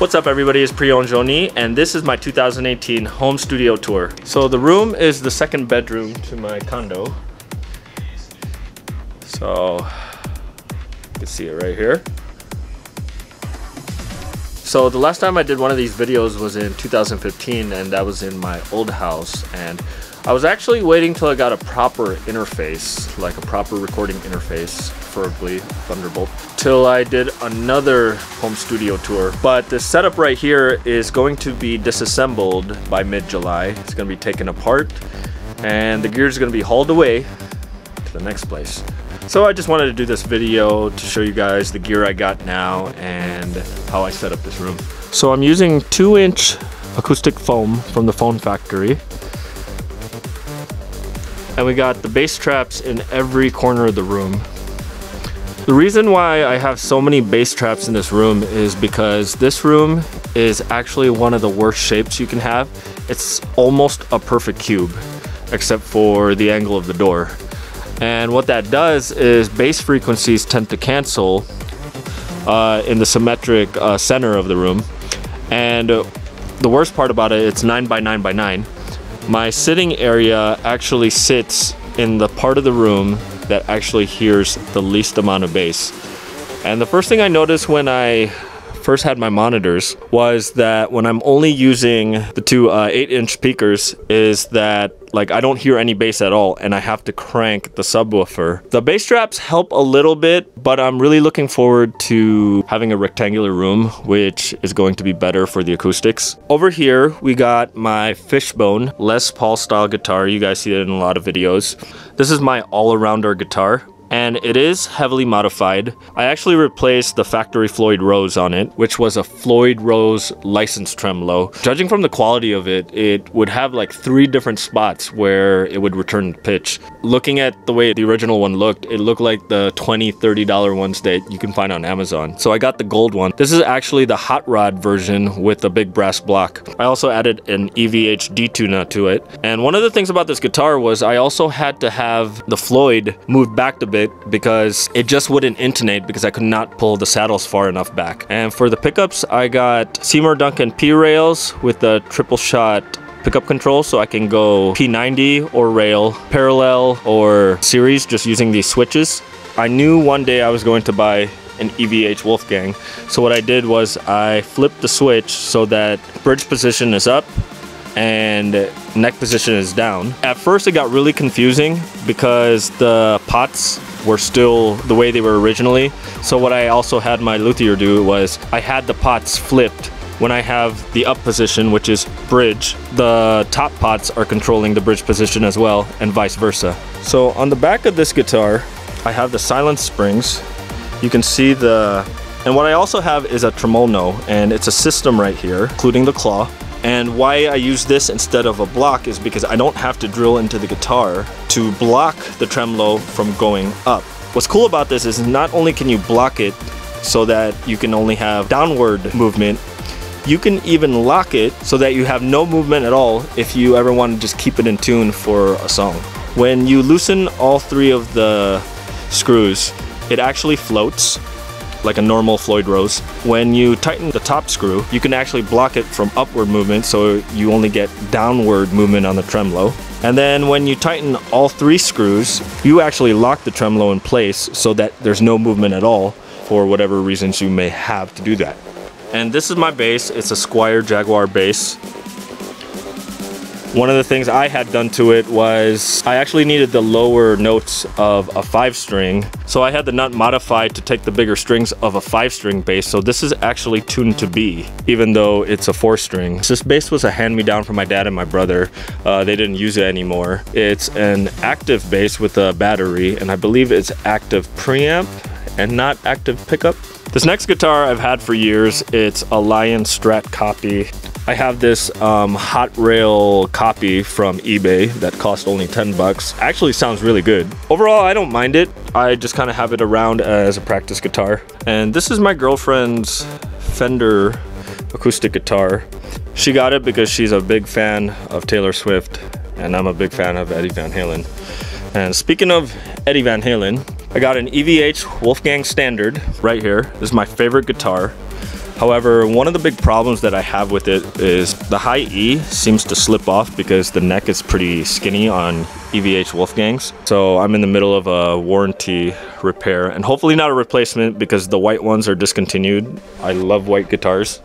What's up everybody, it's Priyon Joni and this is my 2018 home studio tour. So the room is the second bedroom to my condo. So you can see it right here. So the last time I did one of these videos was in 2015 and that was in my old house, and I was actually waiting till I got a proper interface, like a proper recording interface, preferably Thunderbolt, till I did another home studio tour. But this setup right here is going to be disassembled by mid-July. It's going to be taken apart and the gear is going to be hauled away to the next place. So I just wanted to do this video to show you guys the gear I got now and how I set up this room. So I'm using 2-inch acoustic foam from the Phone Factory. And we got the bass traps in every corner of the room. The reason why I have so many bass traps in this room is because this room is actually one of the worst shapes you can have. It's almost a perfect cube, except for the angle of the door. And what that does is bass frequencies tend to cancel in the symmetric center of the room. And the worst part about it, it's 9 by 9 by 9. My sitting area actually sits in the part of the room that actually hears the least amount of bass. And the first thing I noticed when I first had my monitors was that when I'm only using the two 8-inch speakers is that like I don't hear any bass at all and I have to crank the subwoofer. The bass traps help a little bit, but I'm really looking forward to having a rectangular room, which is going to be better for the acoustics. Over here we got my Fishbone Les Paul style guitar. You guys see it in a lot of videos. This is my all-arounder guitar, and it is heavily modified. I actually replaced the factory Floyd Rose on it, which was a Floyd Rose licensed tremolo. Judging from the quality of it, it would have like 3 different spots where it would return pitch. Looking at the way the original one looked, it looked like the $20, $30 ones that you can find on Amazon. So I got the gold one. This is actually the hot rod version with a big brass block. I also added an EVH D-tuner to it. And one of the things about this guitar was I also had to have the Floyd moved back a bit because it just wouldn't intonate because I could not pull the saddles far enough back. And for the pickups, I got Seymour Duncan P rails with the triple shot pickup control, so I can go P90 or rail, parallel or series, just using these switches. I knew one day I was going to buy an EVH Wolfgang, so what I did was I flipped the switch so that bridge position is up and neck position is down. At first it got really confusing because the pots were still the way they were originally. So what I also had my luthier do was I had the pots flipped. When I have the up position, which is bridge, the top pots are controlling the bridge position as well, and vice versa. So on the back of this guitar, I have the silence springs. You can see and what I also have is a tremolo, and it's a system right here, including the claw. And why I use this instead of a block is because I don't have to drill into the guitar to block the tremolo from going up. What's cool about this is not only can you block it so that you can only have downward movement, you can even lock it so that you have no movement at all if you ever want to just keep it in tune for a song. When you loosen all 3 of the screws, it actually floats like a normal Floyd Rose. When you tighten the top screw, you can actually block it from upward movement, so you only get downward movement on the tremolo. And then when you tighten all 3 screws, you actually lock the tremolo in place so that there's no movement at all for whatever reasons you may have to do that. And this is my bass. It's a Squier Jaguar bass. One of the things I had done to it was I actually needed the lower notes of a 5-string. So I had the nut modified to take the bigger strings of a 5-string bass. So this is actually tuned to B, even though it's a 4-string. This bass was a hand-me-down from my dad and my brother. They didn't use it anymore. It's an active bass with a battery, and I believe it's active preamp and not active pickup. This next guitar I've had for years. It's a Lion Strat copy. I have this hot rail copy from eBay that cost only 10 bucks. Actually sounds really good. Overall, I don't mind it. I just kind of have it around as a practice guitar. And this is my girlfriend's Fender acoustic guitar. She got it because she's a big fan of Taylor Swift, and I'm a big fan of Eddie Van Halen. And speaking of Eddie Van Halen, I got an EVH Wolfgang Standard right here. This is my favorite guitar. However, one of the big problems that I have with it is the high E seems to slip off because the neck is pretty skinny on EVH Wolfgangs. So I'm in the middle of a warranty repair, and hopefully not a replacement because the white ones are discontinued. I love white guitars,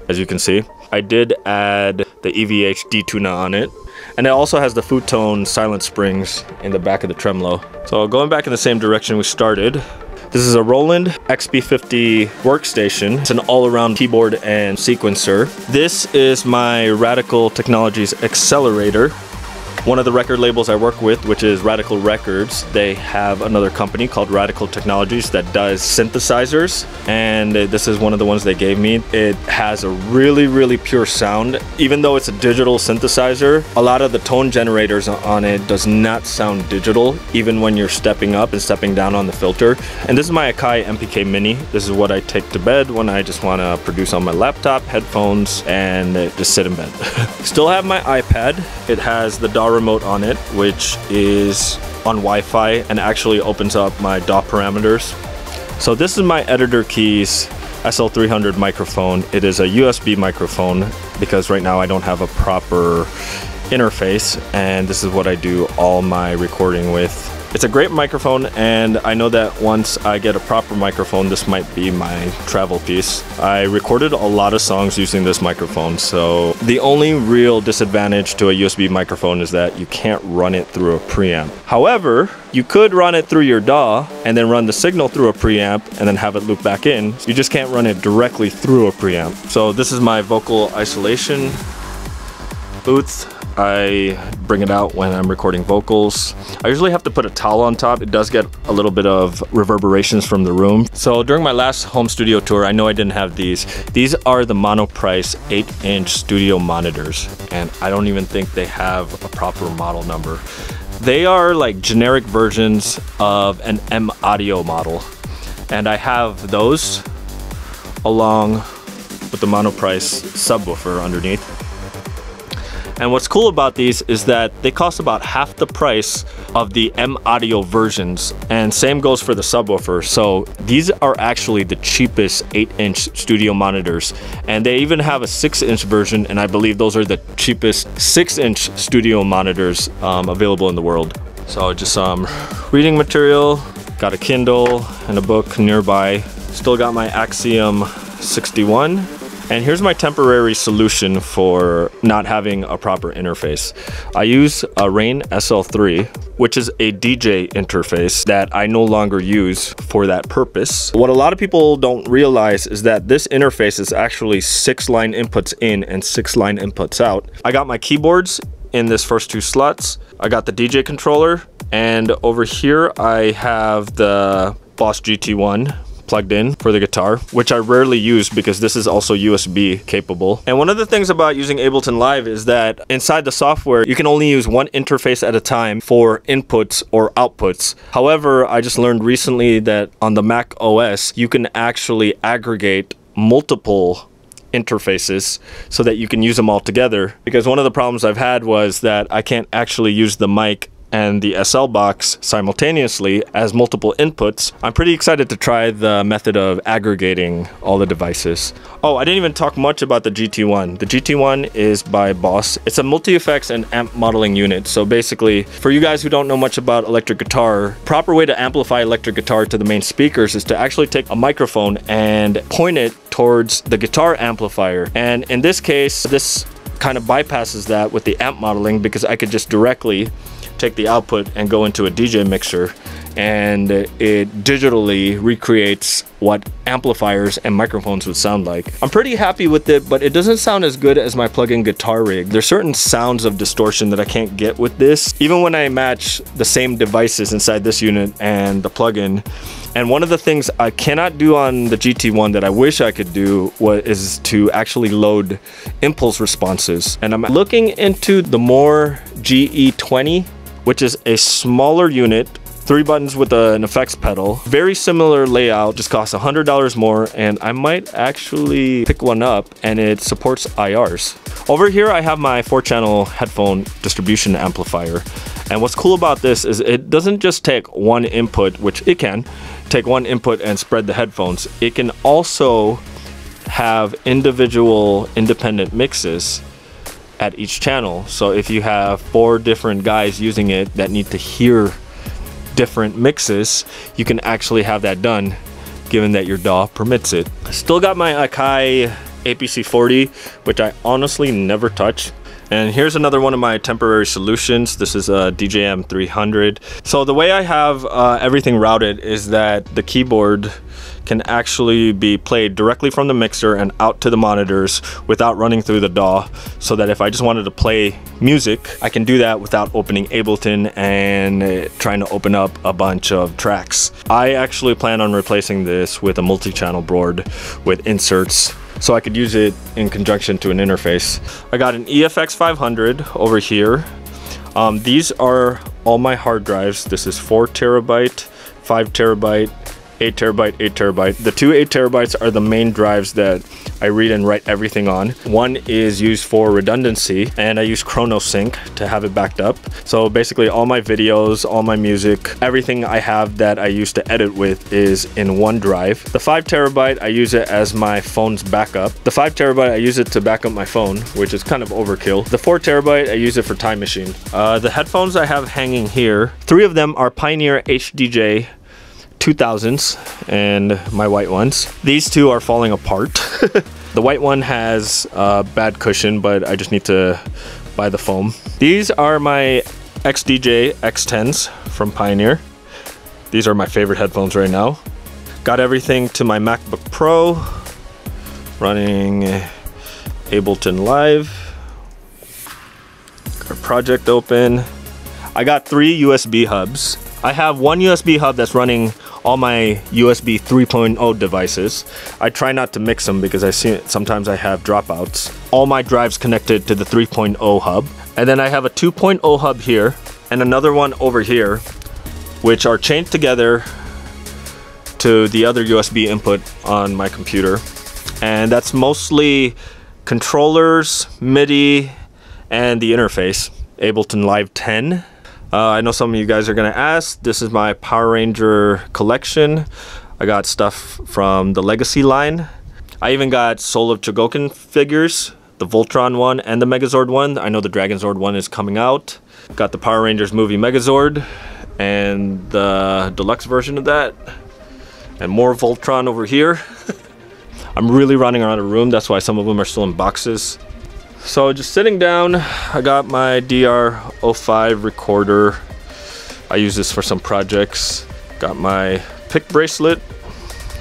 as you can see. I did add the EVH D-Tuna on it, and it also has the Futone silent springs in the back of the tremolo. So going back in the same direction we started, this is a Roland XB50 workstation. It's an all-around keyboard and sequencer. This is my Radical Technologies accelerator. One of the record labels I work with, which is Radical Records, they have another company called Radical Technologies that does synthesizers, and this is one of the ones they gave me. It has a really, really pure sound. Even though it's a digital synthesizer, a lot of the tone generators on it does not sound digital, even when you're stepping up and stepping down on the filter. And this is my Akai MPK Mini. This is what I take to bed when I just want to produce on my laptop, headphones, and just sit in bed. Still have my iPad. It has the DAW remote on it, which is on Wi-Fi and actually opens up my DAW parameters. So this is my Editor Keys SL300 microphone. It is a USB microphone because right now I don't have a proper interface, and this is what I do all my recording with. It's a great microphone, and I know that once I get a proper microphone, this might be my travel piece. I recorded a lot of songs using this microphone, so the only real disadvantage to a USB microphone is that you can't run it through a preamp. However, you could run it through your DAW and then run the signal through a preamp and then have it loop back in. You just can't run it directly through a preamp. So this is my vocal isolation booth. I bring it out when I'm recording vocals. I usually have to put a towel on top. It does get a little bit of reverberations from the room. So during my last home studio tour, I know I didn't have these. These are the Monoprice 8-inch studio monitors, and I don't even think they have a proper model number. They are like generic versions of an M Audio model, and I have those along with the Monoprice subwoofer underneath. And what's cool about these is that they cost about half the price of the M Audio versions, and same goes for the subwoofer. So these are actually the cheapest 8-inch studio monitors, and they even have a 6-inch version, and I believe those are the cheapest 6-inch studio monitors available in the world. So just some reading material, got a Kindle and a book nearby. Still got my Axiom 61. And here's my temporary solution for not having a proper interface. I use a Rane SL3, which is a DJ interface that I no longer use for that purpose. What a lot of people don't realize is that this interface is actually 6 line inputs in and 6 line inputs out. I got my keyboards in this first 2 slots. I got the DJ controller, and over here I have the Boss GT1 plugged in for the guitar, which I rarely use because this is also USB capable. And one of the things about using Ableton Live is that inside the software, you can only use one interface at a time for inputs or outputs. However, I just learned recently that on the Mac OS, you can actually aggregate multiple interfaces so that you can use them all together. Because one of the problems I've had was that I can't actually use the mic and the SL box simultaneously as multiple inputs. I'm pretty excited to try the method of aggregating all the devices. Oh, I didn't even talk much about the GT1. The GT1 is by Boss. It's a multi-effects and amp modeling unit. So basically, for you guys who don't know much about electric guitar, proper way to amplify electric guitar to the main speakers is to actually take a microphone and point it towards the guitar amplifier. And in this case, this kind of bypasses that with the amp modeling because I could just directly take the output and go into a DJ mixer, and it digitally recreates what amplifiers and microphones would sound like. I'm pretty happy with it, but it doesn't sound as good as my plug-in guitar rig. There's certain sounds of distortion that I can't get with this, even when I match the same devices inside this unit and the plug-in. And one of the things I cannot do on the GT1 that I wish I could do is to actually load impulse responses. And I'm looking into the More GE20, which is a smaller unit, 3 buttons with an effects pedal. Very similar layout, just costs $100 more, and I might actually pick one up, and it supports IRs. Over here I have my 4-channel headphone distribution amplifier. And what's cool about this is it doesn't just take one input, which it can take one input and spread the headphones. It can also have individual independent mixes at each channel. So if you have 4 different guys using it that need to hear different mixes, you can actually have that done, given that your DAW permits it. Still got my Akai APC40, which I honestly never touch. And here's another one of my temporary solutions. This is a DJM 300. So the way I have everything routed is that the keyboard can actually be played directly from the mixer and out to the monitors without running through the DAW, so that if I just wanted to play music, I can do that without opening Ableton and trying to open up a bunch of tracks. I actually plan on replacing this with a multi-channel board with inserts, so I could use it in conjunction to an interface. I got an EFX 500 over here. These are all my hard drives. This is 4 terabyte, 5 terabyte, 8 terabyte, 8 terabyte. The 2 8 terabytes are the main drives that I read and write everything on. One is used for redundancy, and I use ChronoSync to have it backed up. So basically all my videos, all my music, everything I have that I used to edit with is in one drive. The 5 terabyte, I use it as my phone's backup. The 5 terabyte, I use it to back up my phone, which is kind of overkill. The 4 terabyte, I use it for Time Machine. The headphones I have hanging here, 3 of them are Pioneer HDJ 2000s and my white ones. These 2 are falling apart. The white one has a bad cushion, but I just need to buy the foam. These are my XDJ X10s from Pioneer. These are my favorite headphones right now. Got everything to my MacBook Pro, running Ableton Live. Got a project open. I got 3 USB hubs. I have 1 USB hub that's running all my USB 3.0 devices. I try not to mix them because I see sometimes I have dropouts. All my drives connected to the 3.0 hub. And then I have a 2.0 hub here and another one over here, which are chained together to the other USB input on my computer. And that's mostly controllers, MIDI, and the interface, Ableton Live 10. I know some of you guys are gonna ask, this is my Power Ranger collection. I got stuff from the Legacy line. I even got Soul of Chogokin figures, the Voltron one and the Megazord one. I know the Dragonzord one is coming out. Got the Power Rangers movie Megazord and the deluxe version of that. And more Voltron over here. I'm really running around a room, that's why some of them are still in boxes. So just sitting down, I got my DR05 recorder. I use this for some projects. Got my pick bracelet,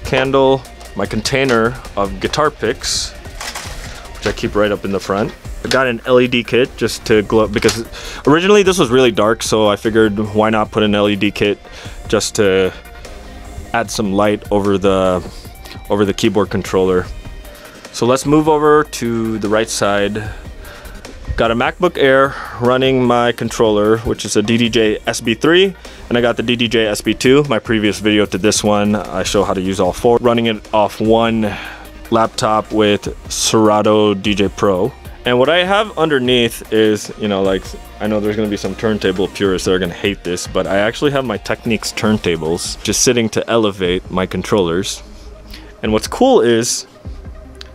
candle, my container of guitar picks, which I keep right up in the front. I got an LED kit just to glow, because originally this was really dark, so I figured why not put an LED kit just to add some light over the keyboard controller. So let's move over to the right side. Got a MacBook Air running my controller, which is a DDJ SB3, and I got the DDJ SB2. My previous video to this one, I show how to use all 4. Running it off one laptop with Serato DJ Pro. And what I have underneath is, you know, like, I know there's gonna be some turntable purists that are gonna hate this, but I actually have my Technics turntables just sitting to elevate my controllers. And what's cool is,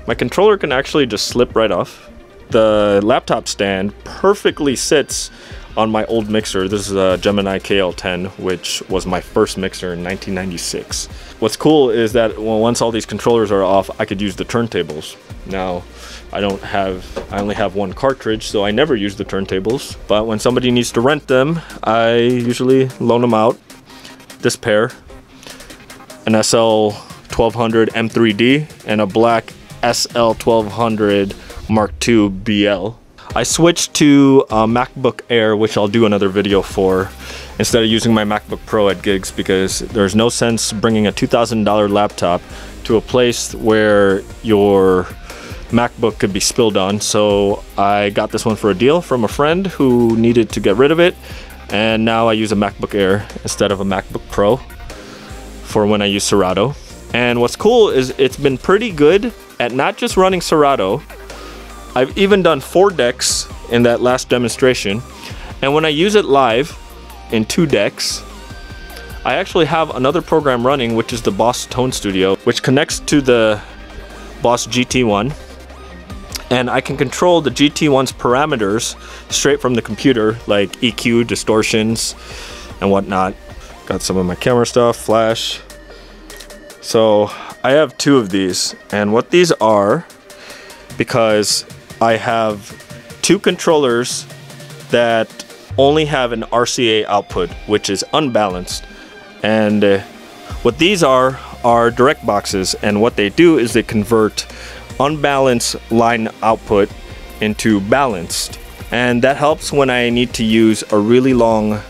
my controller can actually just slip right off. The laptop stand perfectly sits on my old mixer. This is a Gemini KL10, which was my first mixer in 1996. What's cool is that once all these controllers are off, I could use the turntables. Now, I only have 1 cartridge, so I never use the turntables. But when somebody needs to rent them, I usually loan them out. This pair, an SL 1200 M3D and a black SL 1200 Mark II BL. I switched to a MacBook Air, which I'll do another video for, instead of using my MacBook Pro at gigs, because there's no sense bringing a $2,000 laptop to a place where your MacBook could be spilled on. So I got this one for a deal from a friend who needed to get rid of it, and now I use a MacBook Air instead of a MacBook Pro for when I use Serato. And what's cool is it's been pretty good at not just running Serato. I've even done 4 decks in that last demonstration. And when I use it live in 2 decks, I actually have another program running, which is the Boss Tone Studio, which connects to the Boss GT1. And I can control the GT1's parameters straight from the computer, like EQ, distortions, and whatnot. Got some of my camera stuff, flash. So I have 2 of these, and what these are, because I have 2 controllers that only have an RCA output, which is unbalanced. And what these are direct boxes, and what they do is they convert unbalanced line output into balanced, and that helps when I need to use a really long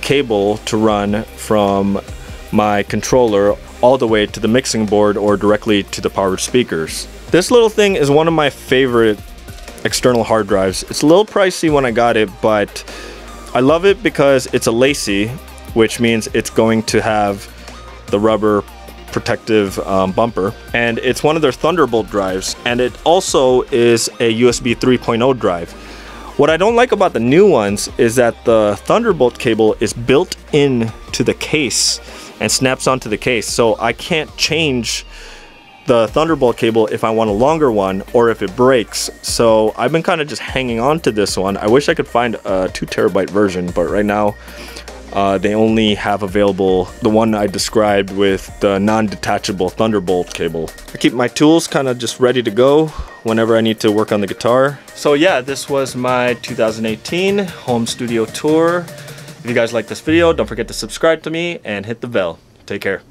cable to run from my controller all the way to the mixing board or directly to the powered speakers. This little thing is one of my favorite external hard drives. It's a little pricey when I got it, but I love it because it's a lacy, which means it's going to have the rubber protective bumper, and it's one of their Thunderbolt drives, and it also is a USB 3.0 drive. What I don't like about the new ones is that the Thunderbolt cable is built into the case and snaps onto the case, so I can't change the Thunderbolt cable if I want a longer one or if it breaks. So I've been kind of just hanging on to this one. I wish I could find a 2 terabyte version, but right now they only have available the one I described with the non-detachable Thunderbolt cable. I keep my tools kind of just ready to go whenever I need to work on the guitar. So yeah, this was my 2018 home studio tour. If you guys like this video, don't forget to subscribe to me and hit the bell. Take care.